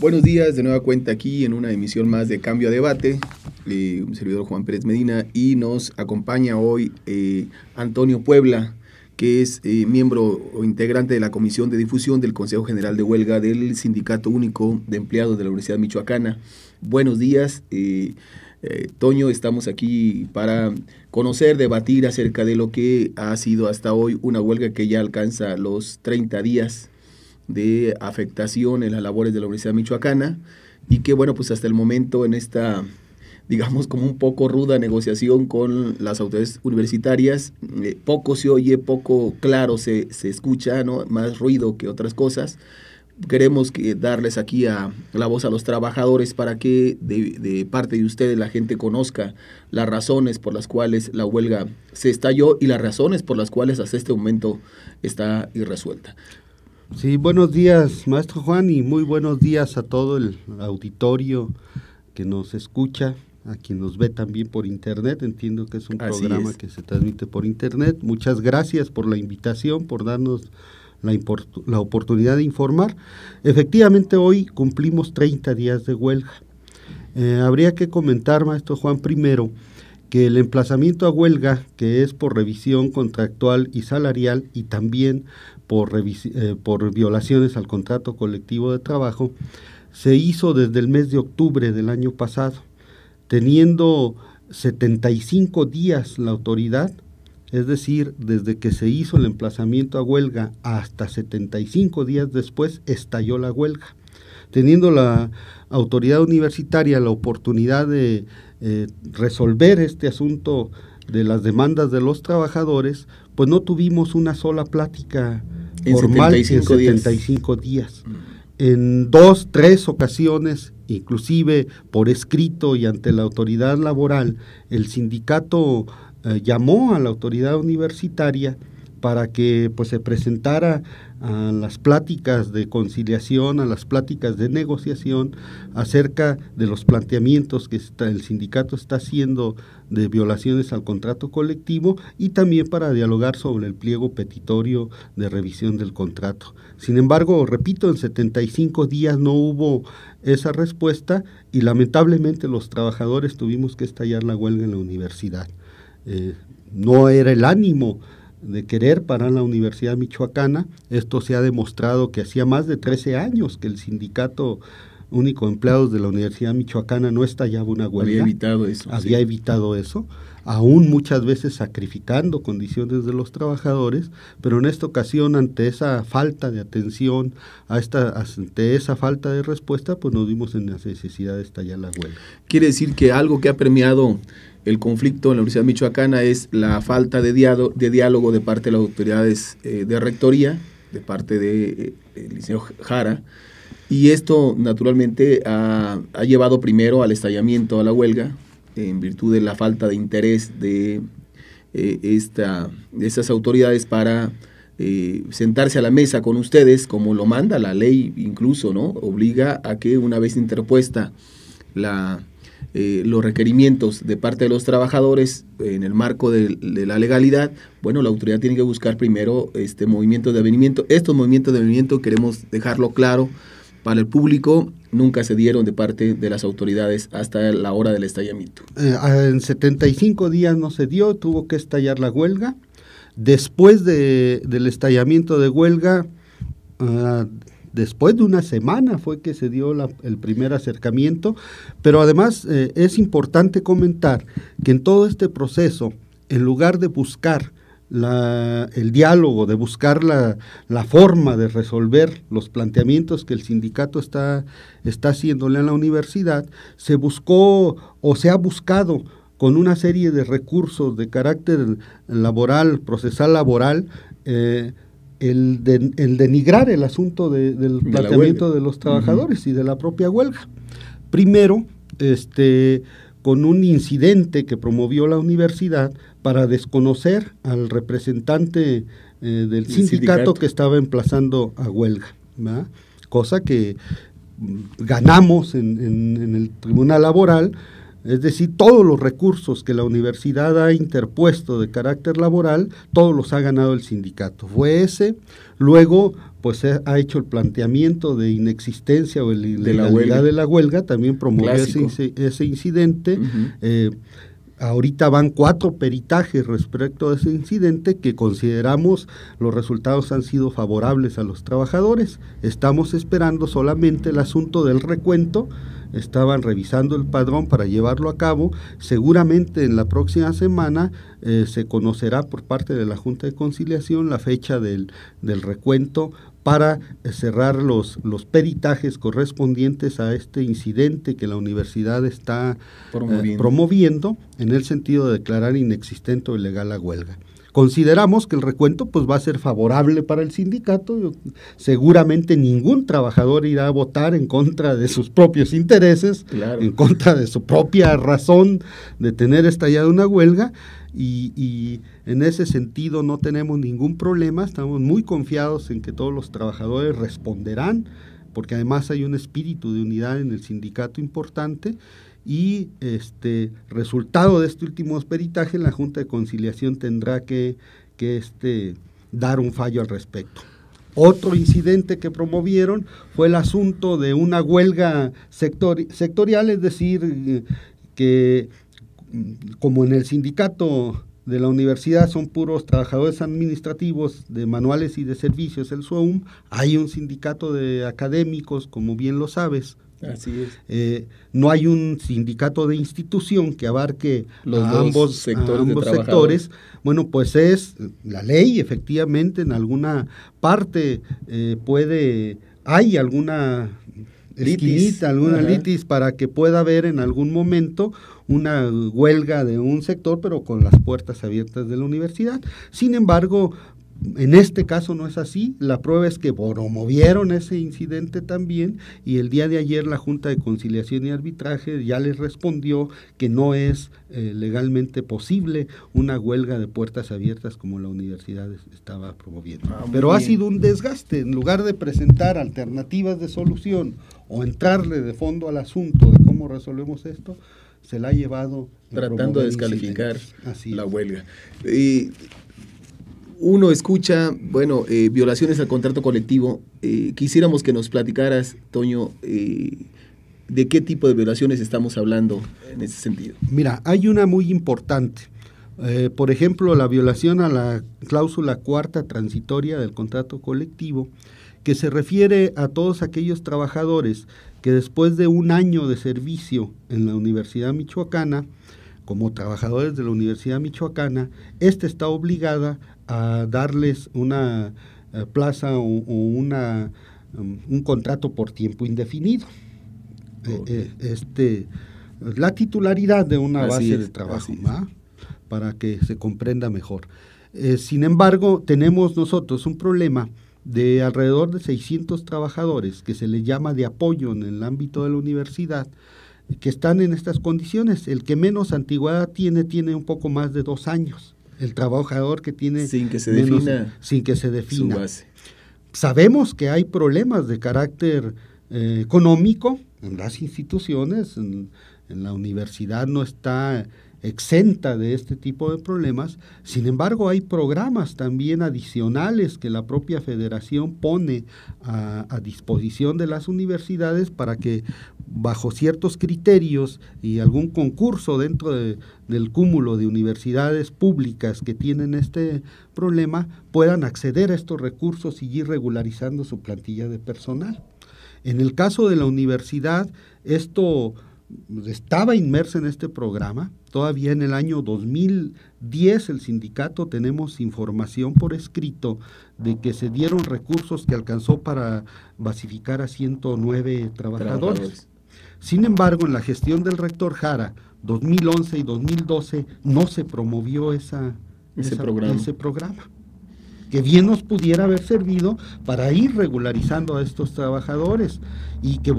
Buenos días, de nueva cuenta aquí en una emisión más de Cambio a Debate. Un servidor Juan Pérez Medina, y nos acompaña hoy Antonio Puebla, que es miembro o integrante de la Comisión de Difusión del Consejo General de Huelga del Sindicato Único de Empleados de la Universidad Michoacana. Buenos días, Toño, estamos aquí para conocer, debatir acerca de lo que ha sido hasta hoy una huelga que ya alcanza los 30 días de afectación en las labores de la Universidad Michoacana, y que bueno, pues hasta el momento en esta, digamos, como un poco ruda negociación con las autoridades universitarias, poco se oye, poco claro se escucha, ¿no? Más ruido que otras cosas. Queremos darles aquí la voz a los trabajadores para que de parte de ustedes la gente conozca las razones por las cuales la huelga se estalló y las razones por las cuales hasta este momento está irresuelta. Sí, buenos días, maestro Juan, y muy buenos días a todo el auditorio que nos escucha, a quien nos ve también por internet. Entiendo que es un programa que se transmite por internet. Muchas gracias por la invitación, por darnos la oportunidad de informar. Efectivamente, hoy cumplimos 30 días de huelga. Habría que comentar, maestro Juan, primero, que el emplazamiento a huelga, que es por revisión contractual y salarial y también por violaciones al contrato colectivo de trabajo, se hizo desde el mes de octubre del año pasado, teniendo 75 días la autoridad, es decir, desde que se hizo el emplazamiento a huelga hasta 75 días después estalló la huelga, teniendo la autoridad universitaria la oportunidad de resolver este asunto de las demandas de los trabajadores, pues no tuvimos una sola plática formal en 75 días. En 2, 3 ocasiones, inclusive por escrito y ante la autoridad laboral, el sindicato llamó a la autoridad universitaria para que pues se presentara a las pláticas de conciliación, a las pláticas de negociación acerca de los planteamientos que el sindicato está haciendo de violaciones al contrato colectivo, y también para dialogar sobre el pliego petitorio de revisión del contrato. Sin embargo, repito, en 75 días no hubo esa respuesta y lamentablemente los trabajadores tuvimos que estallar la huelga en la universidad. No era el ánimo de querer parar la Universidad Michoacana. Esto se ha demostrado que hacía más de 13 años que el Sindicato Único de Empleados de la Universidad Michoacana no estallaba una huelga. Había evitado eso, aún muchas veces sacrificando condiciones de los trabajadores, pero en esta ocasión, ante esa falta de atención, ante esa falta de respuesta, pues nos vimos en la necesidad de estallar la huelga. Quiere decir que algo que ha permeado el conflicto en la Universidad Michoacana es la falta de diálogo de parte de las autoridades de rectoría, de parte del licenciado Jara, y esto naturalmente ha llevado primero al estallamiento a la huelga, en virtud de la falta de interés de esas autoridades para sentarse a la mesa con ustedes, como lo manda la ley, incluso, ¿no? Obliga a que una vez interpuesta los requerimientos de parte de los trabajadores en el marco de la legalidad, bueno, la autoridad tiene que buscar primero movimientos de avenimiento. Estos movimientos de avenimiento, queremos dejarlo claro para el público, nunca se dieron de parte de las autoridades hasta la hora del estallamiento. En 75 días no se dio, tuvo que estallar la huelga. Después del estallamiento de huelga, después de una semana fue que se dio el primer acercamiento, pero además es importante comentar que en todo este proceso, en lugar de buscar el diálogo, de buscar la forma de resolver los planteamientos que el sindicato está haciéndole a la universidad, se buscó o se ha buscado con una serie de recursos de carácter laboral, procesal laboral, el denigrar el asunto del planteamiento de los trabajadores y de la propia huelga. Primero, con un incidente que promovió la universidad para desconocer al representante del sindicato que estaba emplazando a huelga, ¿verdad? Cosa que ganamos en el tribunal laboral. Es decir, todos los recursos que la universidad ha interpuesto de carácter laboral, todos los ha ganado el sindicato. Fue ese, luego pues ha hecho el planteamiento de inexistencia o ilegalidad de la huelga, también promovió ese incidente. Ahorita van 4 peritajes respecto a ese incidente que consideramos los resultados han sido favorables a los trabajadores. Estamos esperando solamente el asunto del recuento. Estaban revisando el padrón para llevarlo a cabo. Seguramente en la próxima semana se conocerá por parte de la Junta de Conciliación la fecha del recuento para cerrar los peritajes correspondientes a este incidente que la universidad está promoviendo en el sentido de declarar inexistente o ilegal la huelga. Consideramos que el recuento pues va a ser favorable para el sindicato. Seguramente ningún trabajador irá a votar en contra de sus propios intereses, en contra de su propia razón de tener estallada una huelga, y en ese sentido no tenemos ningún problema. Estamos muy confiados en que todos los trabajadores responderán, porque además hay un espíritu de unidad en el sindicato importante. Y resultado de este último peritaje, la Junta de Conciliación tendrá que dar un fallo al respecto. Otro incidente que promovieron fue el asunto de una huelga sectorial, es decir, que como en el sindicato de la universidad son puros trabajadores administrativos de manuales y de servicios, el SUAUM, hay un sindicato de académicos, como bien lo sabes. Así es. No hay un sindicato de institución que abarque ambos sectores. Bueno, pues es la ley, efectivamente, en alguna parte hay alguna esquinita, alguna litis para que pueda haber en algún momento una huelga de un sector, pero con las puertas abiertas de la universidad. Sin embargo, en este caso no es así. La prueba es que promovieron ese incidente también, y el día de ayer la Junta de Conciliación y Arbitraje ya les respondió que no es legalmente posible una huelga de puertas abiertas como la universidad estaba promoviendo. Pero ha sido un desgaste. En lugar de presentar alternativas de solución o entrarle de fondo al asunto de cómo resolvemos esto, se la ha llevado tratando de descalificar la huelga. Uno escucha, violaciones al contrato colectivo. Quisiéramos que nos platicaras, Toño, de qué tipo de violaciones estamos hablando en ese sentido. Mira, hay una muy importante. Por ejemplo, la violación a la cláusula 4ª transitoria del contrato colectivo, que se refiere a todos aquellos trabajadores que después de un año de servicio en la Universidad Michoacana, como trabajadores de la Universidad Michoacana, está obligada a darles una plaza o un contrato por tiempo indefinido. La titularidad de una base de trabajo, para que se comprenda mejor. Sin embargo, tenemos nosotros un problema de alrededor de 600 trabajadores que se les llama de apoyo en el ámbito de la universidad, que están en estas condiciones. El que menos antigüedad tiene un poco más de 2 años. El trabajador que tiene sin que se defina su base. Sabemos que hay problemas de carácter económico en las instituciones, en la universidad no está exenta de este tipo de problemas. Sin embargo, hay programas también adicionales que la propia federación pone a disposición de las universidades para que, bajo ciertos criterios y algún concurso dentro del cúmulo de universidades públicas que tienen este problema, puedan acceder a estos recursos y ir regularizando su plantilla de personal. En el caso de la universidad, esto estaba inmerso en este programa. Todavía en el año 2010 el sindicato tenemos información por escrito de que se dieron recursos que alcanzó para basificar a 109 trabajadores. Sin embargo, en la gestión del rector Jara, 2011 y 2012, no se promovió ese programa, que bien nos pudiera haber servido para ir regularizando a estos trabajadores, y que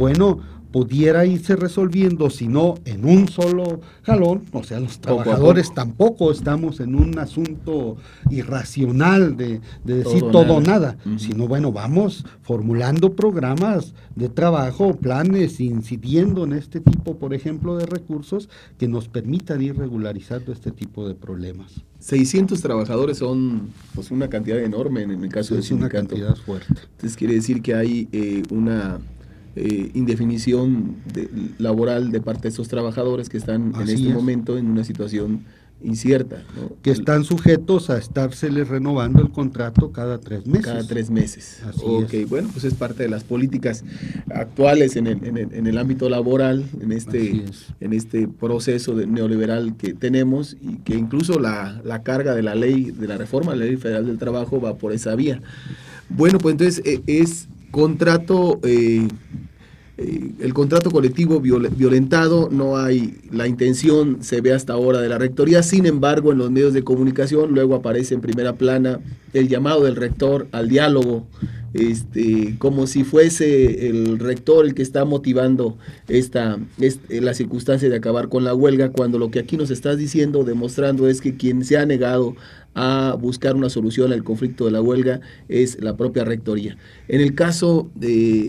pudiera irse resolviendo, si no en un solo jalón. O sea, los trabajadores tampoco estamos en un asunto irracional de decir todo o nada, sino bueno, vamos formulando programas de trabajo, planes, incidiendo en este tipo, por ejemplo, de recursos que nos permitan ir regularizando este tipo de problemas. 600 trabajadores son pues una cantidad enorme en el caso del sindicato. Es una cantidad fuerte. Entonces quiere decir que hay una indefinición laboral de parte de esos trabajadores que están en este momento en una situación incierta, ¿no? Que están sujetos a estárseles renovando el contrato cada 3 meses. Cada 3 meses. Así es. Bueno, pues es parte de las políticas actuales en el ámbito laboral, en este proceso neoliberal que tenemos, y que incluso la carga de la ley, de la reforma de la Ley Federal del Trabajo va por esa vía. Bueno, pues entonces es contrato... el contrato colectivo violentado, no hay la intención, se ve hasta ahora, de la rectoría. Sin embargo, en los medios de comunicación luego aparece en primera plana el llamado del rector al diálogo, como si fuese el rector el que está motivando la circunstancia de acabar con la huelga, cuando lo que aquí nos estás diciendo, demostrando, es que quien se ha negado a buscar una solución al conflicto de la huelga es la propia rectoría. En el caso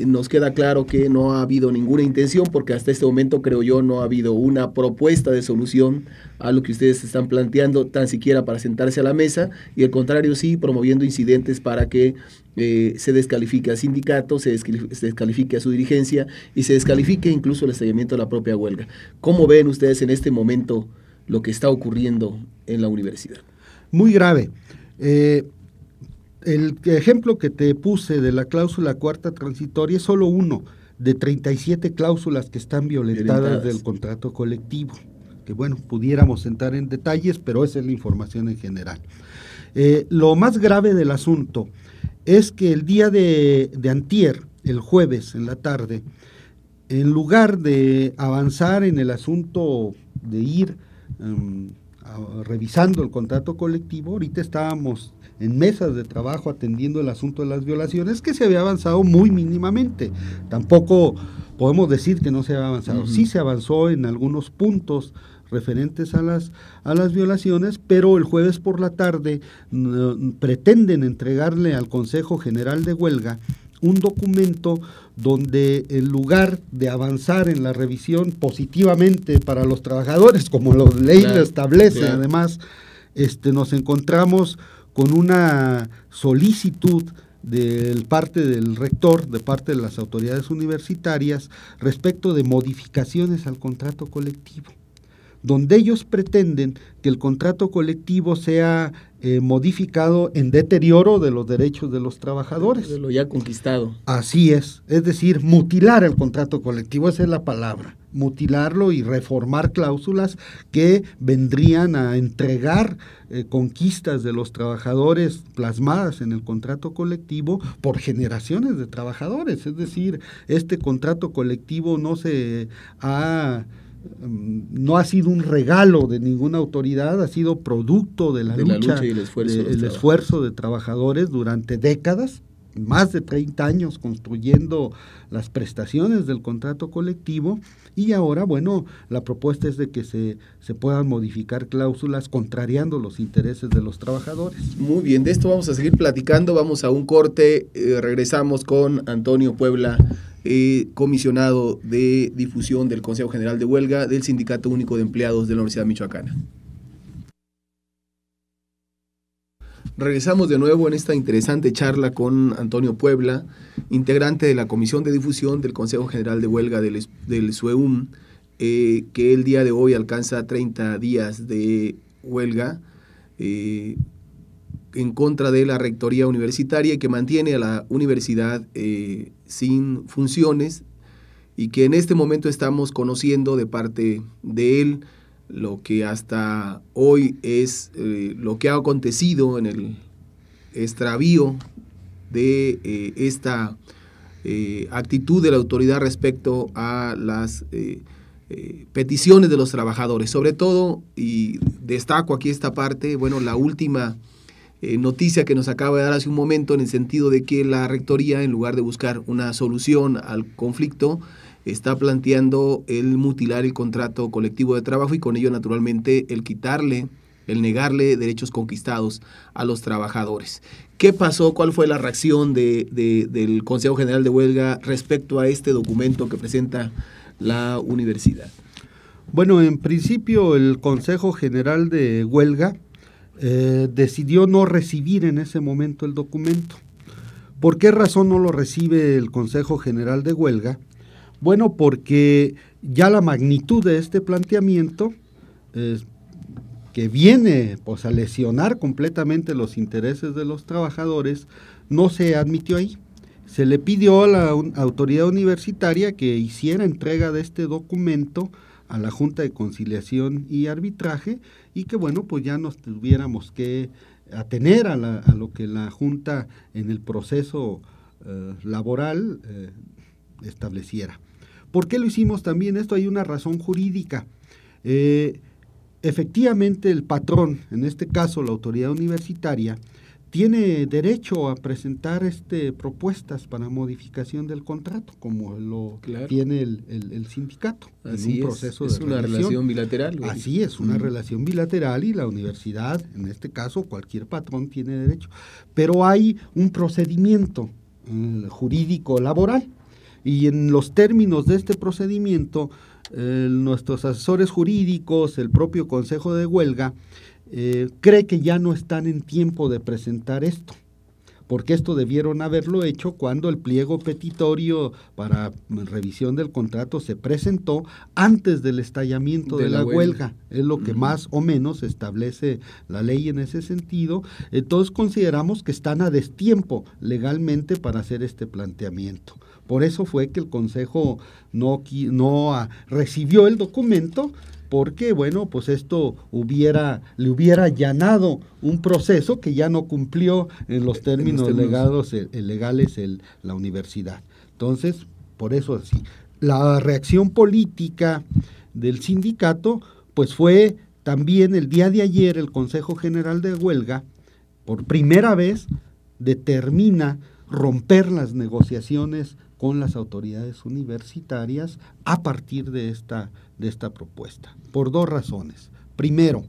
nos queda claro que no ha habido ninguna intención, porque hasta este momento, creo yo, no ha habido una propuesta de solución a lo que ustedes están planteando, tan siquiera para sentarse a la mesa, y al contrario, sí, promoviendo incidentes para que se descalifique al sindicato, se descalifique a su dirigencia y se descalifique incluso el estallamiento de la propia huelga. ¿Cómo ven ustedes en este momento lo que está ocurriendo en la universidad? Muy grave. El ejemplo que te puse de la cláusula cuarta transitoria es solo uno de 37 cláusulas que están violentadas del contrato colectivo, que bueno, pudiéramos entrar en detalles, pero esa es la información en general. Lo más grave del asunto es que el día de antier, el jueves en la tarde, en lugar de avanzar en el asunto de ir revisando el contrato colectivo, ahorita estábamos en mesas de trabajo atendiendo el asunto de las violaciones, que se había avanzado muy mínimamente. Tampoco podemos decir que no se había avanzado. Sí se avanzó en algunos puntos referentes a las violaciones, pero el jueves por la tarde pretenden entregarle al Consejo General de Huelga un documento donde, en lugar de avanzar en la revisión positivamente para los trabajadores, como la ley lo establece, además, nos encontramos con una solicitud de parte del rector, de parte de las autoridades universitarias, respecto de modificaciones al contrato colectivo, donde ellos pretenden que el contrato colectivo sea modificado en deterioro de los derechos de los trabajadores. De lo ya conquistado. Así es decir, mutilar el contrato colectivo, esa es la palabra, mutilarlo y reformar cláusulas que vendrían a entregar conquistas de los trabajadores plasmadas en el contrato colectivo por generaciones de trabajadores. Es decir, este contrato colectivo no ha sido un regalo de ninguna autoridad, ha sido producto de la lucha y el esfuerzo de trabajadores durante décadas, más de 30 años construyendo las prestaciones del contrato colectivo, y ahora, bueno, la propuesta es de que se puedan modificar cláusulas contrariando los intereses de los trabajadores. Muy bien, de esto vamos a seguir platicando, vamos a un corte, regresamos con Antonio Puebla, comisionado de difusión del Consejo General de Huelga del Sindicato Único de Empleados de la Universidad Michoacana. Regresamos de nuevo en esta interesante charla con Antonio Puebla, integrante de la Comisión de Difusión del Consejo General de Huelga del SUEUM, que el día de hoy alcanza 30 días de huelga en contra de la rectoría universitaria, y que mantiene a la universidad sin funciones, y que en este momento estamos conociendo de parte de él lo que hasta hoy es lo que ha acontecido en el extravío de esta actitud de la autoridad respecto a las peticiones de los trabajadores. Sobre todo, y destaco aquí esta parte, bueno, la última noticia que nos acaba de dar hace un momento, en el sentido de que la rectoría, en lugar de buscar una solución al conflicto, está planteando el mutilar el contrato colectivo de trabajo y con ello naturalmente el negarle derechos conquistados a los trabajadores. ¿Qué pasó? ¿Cuál fue la reacción del Consejo General de Huelga respecto a este documento que presenta la universidad? Bueno, en principio el Consejo General de Huelga decidió no recibir en ese momento el documento. ¿Por qué razón no lo recibe el Consejo General de Huelga? Bueno, porque ya la magnitud de este planteamiento que viene pues a lesionar completamente los intereses de los trabajadores, no se admitió ahí. Se le pidió a la autoridad universitaria que hiciera entrega de este documento a la Junta de Conciliación y Arbitraje y que bueno, pues ya nos tuviéramos que atener a lo que la Junta en el proceso laboral estableciera. ¿Por qué lo hicimos también? Esto hay una razón jurídica. Efectivamente, el patrón, en este caso la autoridad universitaria, tiene derecho a presentar propuestas para modificación del contrato, como lo tiene el sindicato. Así en un proceso es de una relación bilateral. Así es, una relación bilateral y la universidad, en este caso, cualquier patrón tiene derecho. Pero hay un procedimiento jurídico laboral y en los términos de este procedimiento, nuestros asesores jurídicos, el propio Consejo de Huelga, cree que ya no están en tiempo de presentar esto, porque esto debieron haberlo hecho cuando el pliego petitorio para revisión del contrato se presentó antes del estallamiento de la huelga. Es lo que más o menos establece la ley en ese sentido. Entonces consideramos que están a destiempo legalmente para hacer este planteamiento. Por eso fue que el Consejo no recibió el documento, porque, bueno, pues esto le hubiera allanado un proceso que ya no cumplió en los términos legales la universidad. Entonces, por eso así. La reacción política del sindicato, pues fue también el día de ayer el Consejo General de Huelga, por primera vez, determina romper las negociaciones con las autoridades universitarias a partir de esta propuesta, por dos razones. Primero,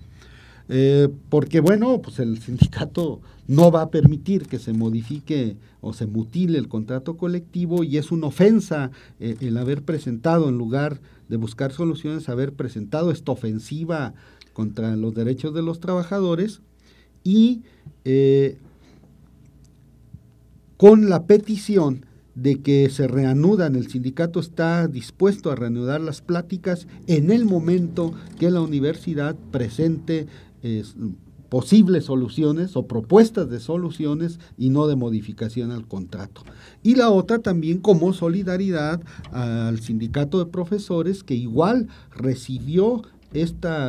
porque bueno, pues el sindicato no va a permitir que se modifique o se mutile el contrato colectivo y es una ofensa el haber presentado, en lugar de buscar soluciones, haber presentado esta ofensiva contra los derechos de los trabajadores y con la petición de que se reanudan, el sindicato está dispuesto a reanudar las pláticas en el momento que la universidad presente posibles soluciones o propuestas de soluciones y no de modificación al contrato. Y la otra también como solidaridad al sindicato de profesores que igual recibió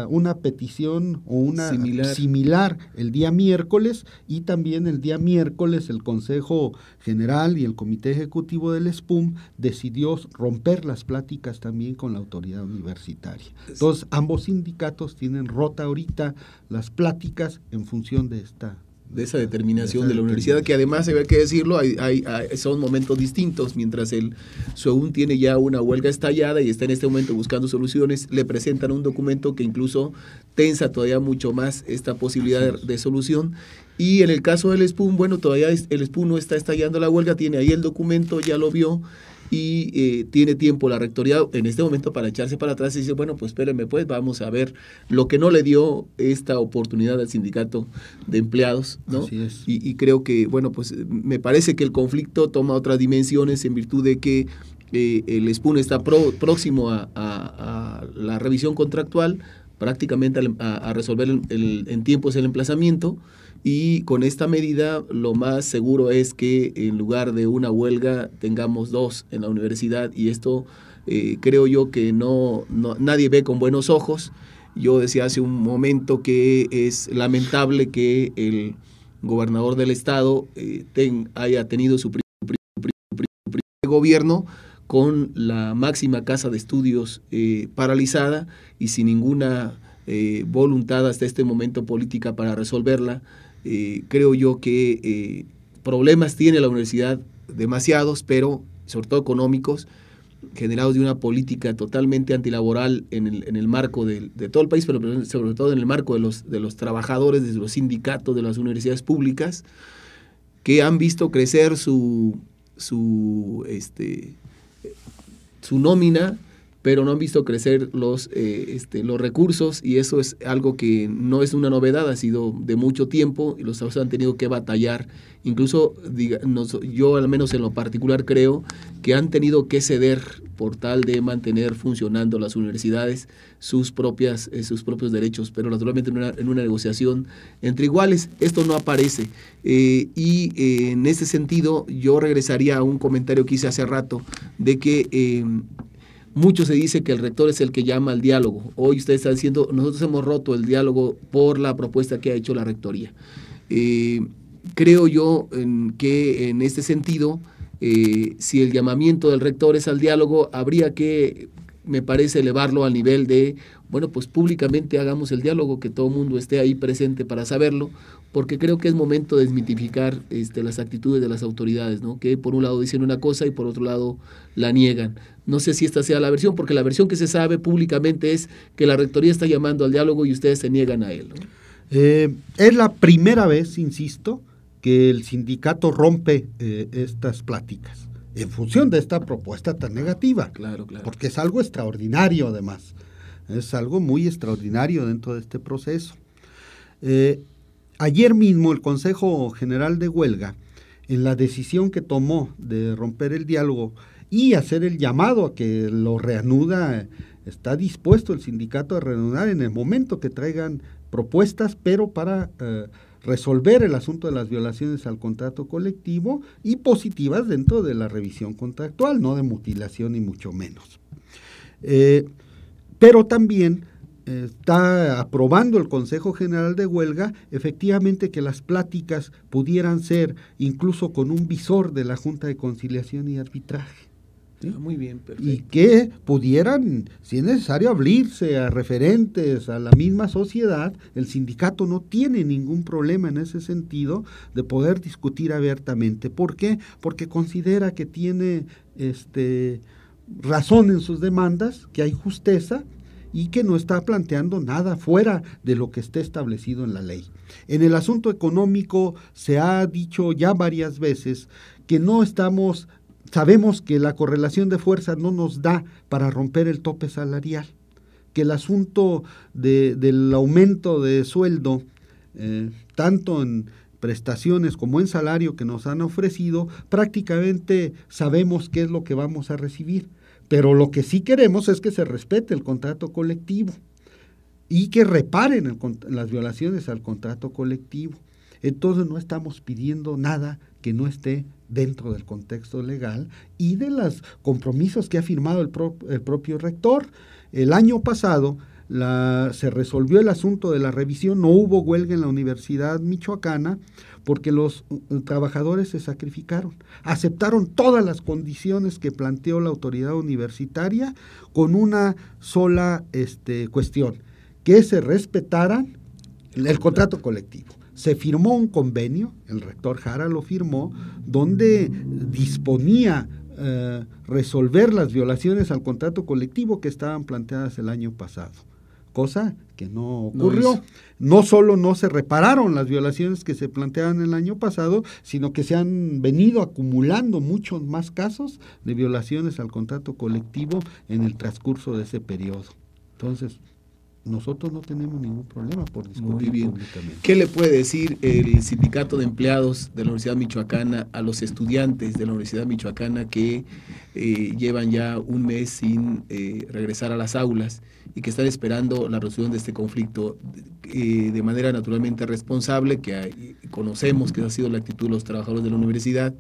una petición o una similar el día miércoles y también el día miércoles el Consejo General y el Comité Ejecutivo del SPUM decidió romper las pláticas también con la autoridad universitaria. Entonces ambos sindicatos tienen rota ahorita las pláticas en función de esa determinación de la universidad, que además, hay que decirlo, son momentos distintos. Mientras el SUEUN tiene ya una huelga estallada y está en este momento buscando soluciones, le presentan un documento que incluso tensa todavía mucho más esta posibilidad de solución. Y en el caso del SPUM, bueno, todavía el SPUM no está estallando la huelga, tiene ahí el documento, ya lo vio, y tiene tiempo la rectoría en este momento para echarse para atrás y decir, bueno, pues espérenme, pues vamos a ver lo que no le dio esta oportunidad al sindicato de empleados, ¿no? Así es. Y creo que, bueno, pues me parece que el conflicto toma otras dimensiones en virtud de que el SPUN está próximo a la revisión contractual, prácticamente a resolver en tiempos el emplazamiento. Y con esta medida lo más seguro es que en lugar de una huelga tengamos dos en la universidad y esto creo yo que nadie ve con buenos ojos. Yo decía hace un momento que es lamentable que el gobernador del estado haya tenido su primer gobierno con la máxima casa de estudios paralizada y sin ninguna voluntad hasta este momento política para resolverla. Creo yo que problemas tiene la universidad demasiados, pero sobre todo económicos, generados de una política totalmente antilaboral en el marco de todo el país, pero sobre todo en el marco de los trabajadores, de los sindicatos, de las universidades públicas, que han visto crecer su nómina, pero no han visto crecer los recursos, y eso es algo que no es una novedad, ha sido de mucho tiempo, y los trabajadores han tenido que batallar. Incluso yo al menos en lo particular creo que han tenido que ceder por tal de mantener funcionando las universidades sus propios derechos, pero naturalmente en una negociación entre iguales esto no aparece. En ese sentido yo regresaría a un comentario que hice hace rato de que mucho se dice que el rector es el que llama al diálogo. Hoy usted está diciendo, nosotros hemos roto el diálogo por la propuesta que ha hecho la rectoría. Creo yo que en este sentido, si el llamamiento del rector es al diálogo, habría que, me parece, elevarlo al nivel de, bueno, pues públicamente hagamos el diálogo, que todo el mundo esté ahí presente para saberlo, porque creo que es momento de desmitificar las actitudes de las autoridades, ¿no? Que por un lado dicen una cosa y por otro lado la niegan. No sé si esta sea la versión, porque la versión que se sabe públicamente es que la rectoría está llamando al diálogo y ustedes se niegan a él, ¿no? Es la primera vez, insisto, que el sindicato rompe estas pláticas en función de esta propuesta tan negativa. Claro. Porque es algo extraordinario, además. Es algo muy extraordinario dentro de este proceso. Ayer mismo el Consejo General de Huelga, en la decisión que tomó de romper el diálogo y hacer el llamado a que lo reanuda, está dispuesto el sindicato a reanudar en el momento que traigan propuestas, pero para resolver el asunto de las violaciones al contrato colectivo y positivas dentro de la revisión contractual, no de mutilación ni mucho menos. Pero también está aprobando el Consejo General de Huelga efectivamente que las pláticas pudieran ser incluso con un visor de la Junta de Conciliación y Arbitraje. ¿Sí? Muy bien, perfecto. Y que pudieran, si es necesario, abrirse a referentes, a la misma sociedad. El sindicato no tiene ningún problema en ese sentido de poder discutir abiertamente. ¿Por qué? Porque considera que tiene razón en sus demandas, que hay justeza y que no está planteando nada fuera de lo que esté establecido en la ley. En el asunto económico se ha dicho ya varias veces que sabemos que la correlación de fuerzas no nos da para romper el tope salarial, que el asunto del aumento de sueldo, tanto en prestaciones como en salario que nos han ofrecido, prácticamente sabemos qué es lo que vamos a recibir. Pero lo que sí queremos es que se respete el contrato colectivo y que reparen las violaciones al contrato colectivo. Entonces no estamos pidiendo nada que no esté dentro del contexto legal y de los compromisos que ha firmado el propio rector. El año pasado se resolvió el asunto de la revisión, no hubo huelga en la Universidad Michoacana porque los trabajadores se sacrificaron, aceptaron todas las condiciones que planteó la autoridad universitaria con una sola cuestión, que se respetaran el contrato colectivo. Se firmó un convenio, el rector Jara lo firmó, donde disponía resolver las violaciones al contrato colectivo que estaban planteadas el año pasado, cosa que no ocurrió. No solo no se repararon las violaciones que se planteaban el año pasado, sino que se han venido acumulando muchos más casos de violaciones al contrato colectivo en el transcurso de ese periodo. Entonces, nosotros no tenemos ningún problema por discutir públicamente. ¿Qué le puede decir el sindicato de empleados de la Universidad Michoacana a los estudiantes de la Universidad Michoacana que llevan ya un mes sin regresar a las aulas y que están esperando la resolución de este conflicto de manera naturalmente responsable, que conocemos que esa ha sido la actitud de los trabajadores de la universidad?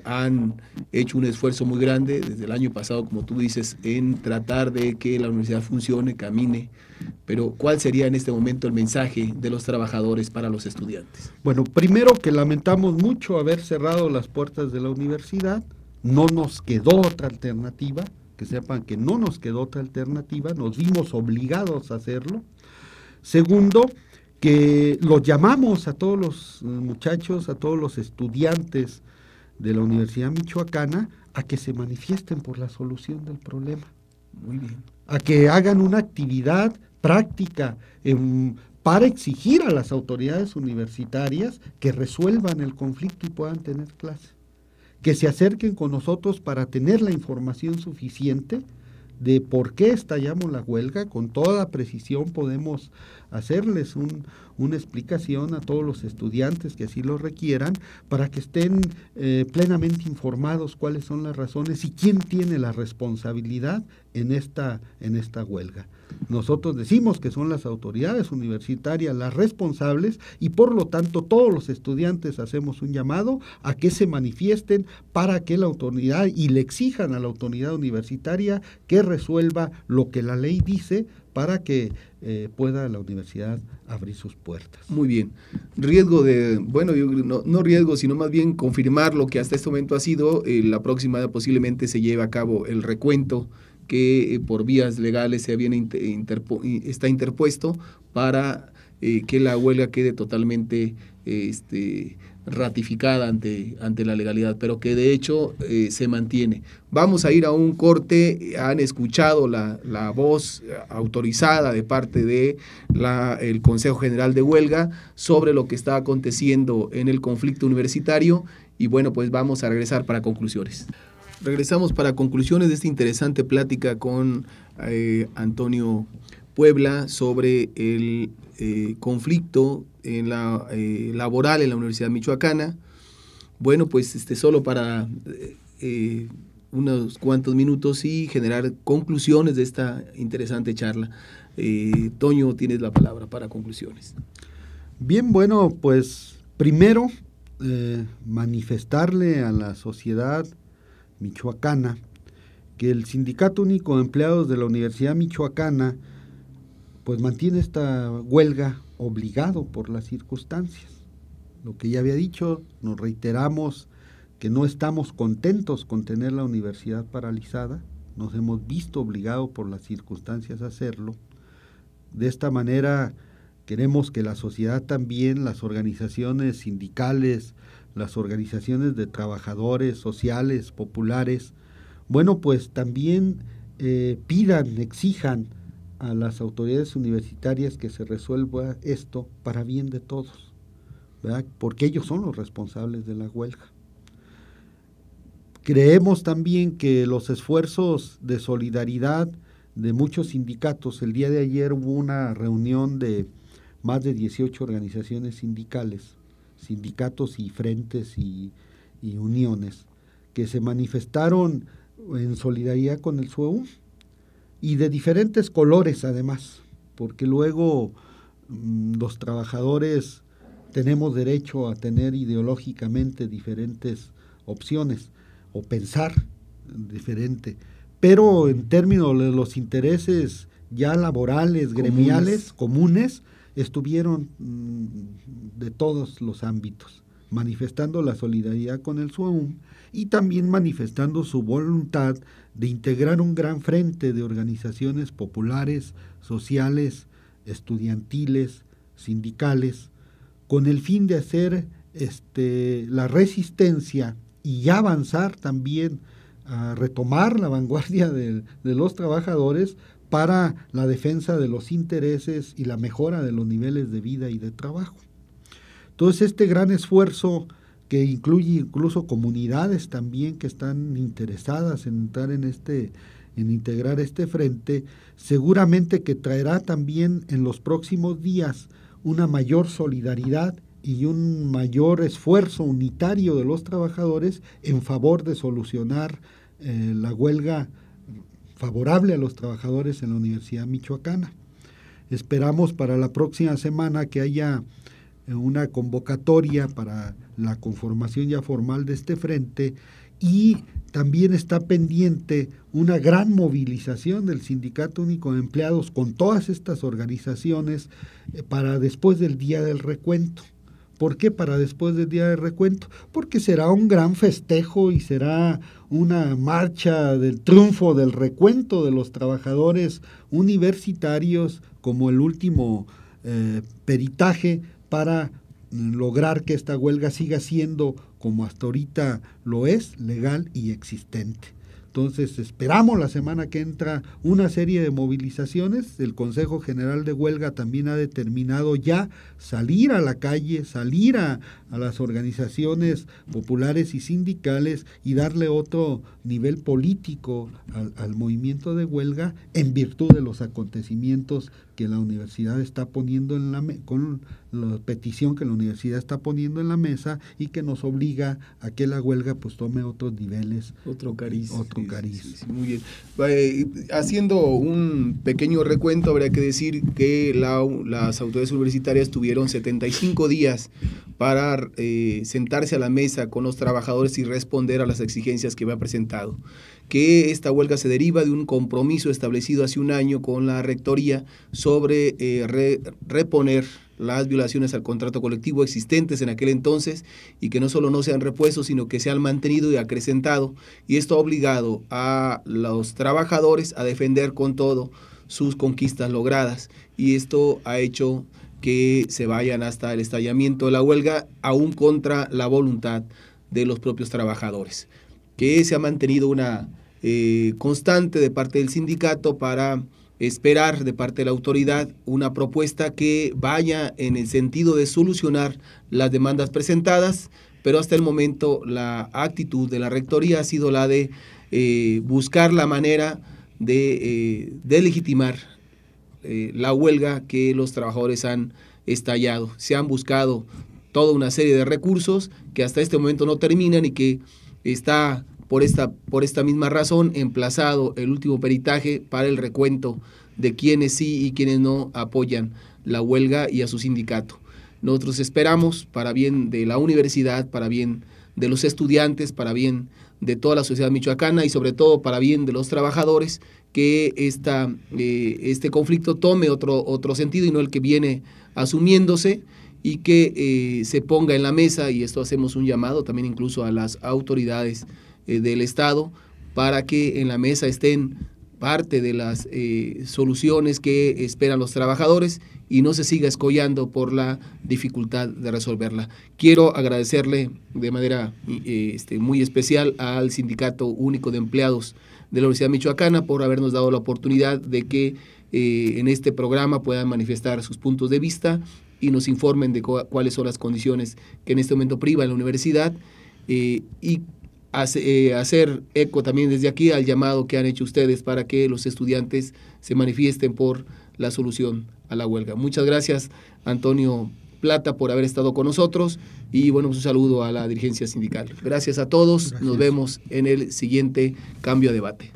Han hecho un esfuerzo muy grande desde el año pasado, como tú dices, en tratar de que la universidad funcione, camine, pero ¿cuál sería en este momento el mensaje de los trabajadores para los estudiantes? Bueno, primero que lamentamos mucho haber cerrado las puertas de la universidad, no nos quedó otra alternativa, que sepan que no nos quedó otra alternativa, nos vimos obligados a hacerlo. Segundo, que los llamamos a todos los muchachos, a todos los estudiantes de la Universidad Michoacana a que se manifiesten por la solución del problema. Muy bien. A que hagan una actividad práctica para exigir a las autoridades universitarias que resuelvan el conflicto y puedan tener clase. Que se acerquen con nosotros para tener la información suficiente de por qué estallamos la huelga. Con toda precisión podemos hacerles una explicación a todos los estudiantes que así lo requieran, para que estén plenamente informados cuáles son las razones y quién tiene la responsabilidad en esta huelga. Nosotros decimos que son las autoridades universitarias las responsables, y por lo tanto todos los estudiantes hacemos un llamado a que se manifiesten para que la autoridad, y le exijan a la autoridad universitaria que resuelva lo que la ley dice, para que pueda la universidad abrir sus puertas. Muy bien. Riesgo de, bueno, no riesgo, sino más bien confirmar lo que hasta este momento ha sido. La próxima posiblemente se lleve a cabo el recuento que por vías legales se viene está interpuesto para que la huelga quede totalmente ratificada ante la legalidad, pero que de hecho se mantiene. Vamos a ir a un corte. Han escuchado la voz autorizada de parte de el Consejo General de Huelga sobre lo que está aconteciendo en el conflicto universitario, y bueno, pues vamos a regresar para conclusiones. Regresamos para conclusiones de esta interesante plática con Antonio Puebla sobre el conflicto en la laboral en la Universidad Michoacana. Bueno, pues solo para unos cuantos minutos y generar conclusiones de esta interesante charla. Toño, tienes la palabra para conclusiones. Bien, bueno, pues primero manifestarle a la sociedad michoacana que el Sindicato Único de Empleados de la Universidad Michoacana pues mantiene esta huelga obligado por las circunstancias. Lo que ya había dicho, nos reiteramos que no estamos contentos con tener la universidad paralizada, nos hemos visto obligados por las circunstancias a hacerlo. De esta manera queremos que la sociedad también, las organizaciones sindicales, las organizaciones de trabajadores sociales, populares, bueno, pues también pidan, exijan a las autoridades universitarias que se resuelva esto para bien de todos, ¿verdad? Porque ellos son los responsables de la huelga. Creemos también que los esfuerzos de solidaridad de muchos sindicatos, el día de ayer hubo una reunión de más de 18 organizaciones sindicales, sindicatos y frentes y uniones, que se manifestaron en solidaridad con el SUEUM, y de diferentes colores además, porque luego los trabajadores tenemos derecho a tener ideológicamente diferentes opciones o pensar diferente, pero en términos de los intereses ya laborales, gremiales, comunes, estuvieron de todos los ámbitos, manifestando la solidaridad con el SUEUM y también manifestando su voluntad de integrar un gran frente de organizaciones populares, sociales, estudiantiles, sindicales, con el fin de hacer la resistencia y ya avanzar también a retomar la vanguardia de los trabajadores para la defensa de los intereses y la mejora de los niveles de vida y de trabajo. Entonces, este gran esfuerzo, que incluye incluso comunidades también que están interesadas en entrar en integrar este frente, seguramente que traerá también en los próximos días una mayor solidaridad y un mayor esfuerzo unitario de los trabajadores en favor de solucionar la huelga favorable a los trabajadores en la Universidad Michoacana. Esperamos para la próxima semana que haya una convocatoria para la conformación ya formal de este frente, y también está pendiente una gran movilización del Sindicato Único de Empleados con todas estas organizaciones para después del día del recuento. ¿Por qué para después del día del recuento? Porque será un gran festejo y será una marcha del triunfo del recuento de los trabajadores universitarios como el último peritaje para lograr que esta huelga siga siendo como hasta ahorita lo es, legal y existente. Entonces esperamos la semana que entra una serie de movilizaciones. El Consejo General de Huelga también ha determinado ya salir a la calle, salir a las organizaciones populares y sindicales y darle otro nivel político al movimiento de huelga en virtud de los acontecimientos que la universidad está poniendo con la petición que la universidad está poniendo en la mesa y que nos obliga a que la huelga pues tome otros niveles. Otro cariz. Sí, muy bien. Haciendo un pequeño recuento, habría que decir que las autoridades universitarias tuvieron 75 días para sentarse a la mesa con los trabajadores y responder a las exigencias que había presentado. Que esta huelga se deriva de un compromiso establecido hace un año con la rectoría sobre reponer las violaciones al contrato colectivo existentes en aquel entonces y que no solo no sean repuestos, sino que se han mantenido y acrecentado, y esto ha obligado a los trabajadores a defender con todo sus conquistas logradas, y esto ha hecho que se vayan hasta el estallamiento de la huelga, aún contra la voluntad de los propios trabajadores, que se ha mantenido una constante de parte del sindicato para esperar de parte de la autoridad una propuesta que vaya en el sentido de solucionar las demandas presentadas, pero hasta el momento la actitud de la rectoría ha sido la de buscar la manera de legitimar la huelga que los trabajadores han estallado. Se han buscado toda una serie de recursos que hasta este momento no terminan y que está por esta misma razón emplazado el último peritaje para el recuento de quienes sí y quienes no apoyan la huelga y a su sindicato. Nosotros esperamos, para bien de la universidad, para bien de los estudiantes, para bien de toda la sociedad michoacana y sobre todo para bien de los trabajadores, que este conflicto tome otro sentido y no el que viene asumiéndose, y que se ponga en la mesa, y esto hacemos un llamado también incluso a las autoridades del Estado, para que en la mesa estén parte de las soluciones que esperan los trabajadores y no se siga escollando por la dificultad de resolverla. Quiero agradecerle de manera muy especial al Sindicato Único de Empleados de la Universidad Michoacana por habernos dado la oportunidad de que en este programa puedan manifestar sus puntos de vista y nos informen de cuáles son las condiciones que en este momento privan la universidad, y hacer eco también desde aquí al llamado que han hecho ustedes para que los estudiantes se manifiesten por la solución a la huelga. Muchas gracias, Antonio Plata, por haber estado con nosotros, y bueno, un saludo a la dirigencia sindical. Gracias a todos. Gracias. Nos vemos en el siguiente Cambio a Debate.